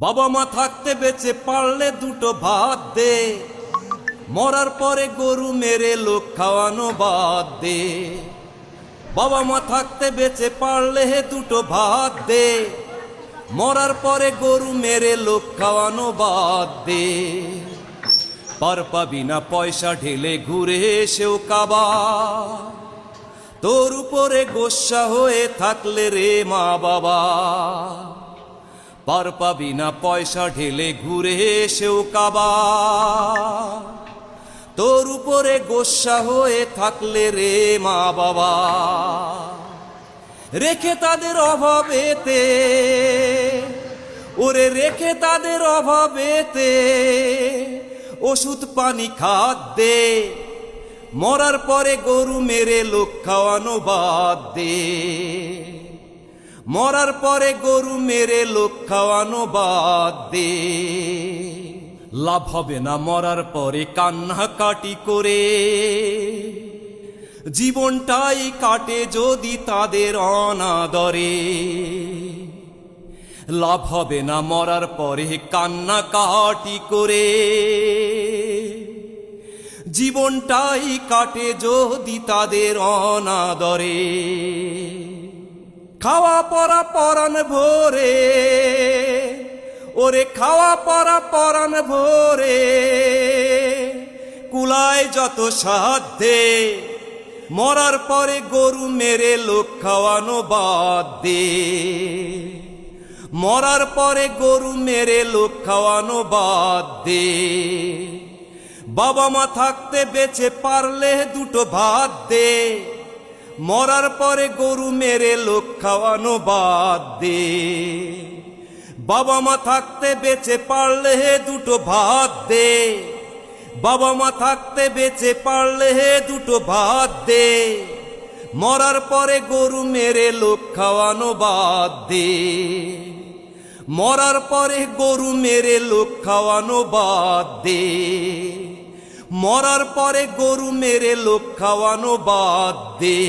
বাবা মা থাকতে বেঁচে পারলে দুটো ভাত দে, মরার পরে গরু মেরে লোক খাওয়ানো বাদ দে। বাবা মা থাকতে বেঁচে পারলে দুটো ভাত দে, মরার পরে গরু মেরে লোক খাওয়ানো বাদ দে। পার পাবি না পয়সা ঢেলে ঘুরে এসেও কাবা, তোর উপরে গোস্বা হয়ে থাকলে রে মা বাবা। পার পাবি না পয়সা ঢেলে ঘুরে এসেও কাবা, তোর উপরে গোস্বা হয়ে থাকলে রে মা বাবা। রেখে তাদের অভাবেতে, ওরে রেখে তাদের অভাবেতে ওষুধ পানি খাদ্যে, মরার পরে গরু মেরে লোক খাওয়ানো বাদ দে। মরার পরে গরু মেরে লোক খাওয়ানো বাদ দে। লাভ হবে না মরার পরে কান্নাকাটি করে, জীবনটাই কাটে যদি তাদের অনাদরে। লাভ হবে না মরার পরে কান্নাকাটি করে, জীবনটাই কাটে যদি তাদের অনাদরে। খাওয়া পরা পরাণ ভোরে, ওরে খাওয়া পরা পরাণ ভোরে কুলায় যত সাধ্যে, মরার পরে গরু মেরে লোক খাওয়ানো বাদ দে। মরার পরে গরু মেরে লোক খাওয়ানো বাদ দে। বাবা মা থাকতে বেঁচে পারলে দুটো ভাত দে, মরার পরে গরু মেরে লোক খাওয়ানো বাদ দে। বাবা মা থাকতে বেঁচে পারলে দুটো ভাত দে, বাবা মা থাকতে বেঁচে পারলে দুটো ভাত দে, মরার পরে গরু মেরে লোক খাওয়ানো বাদ দে। মরার পরে গরু মেরে লোক খাওয়ানো বাদ দে। মরার পরে গরু মেরে লোক খাওয়ানো বাদ দে।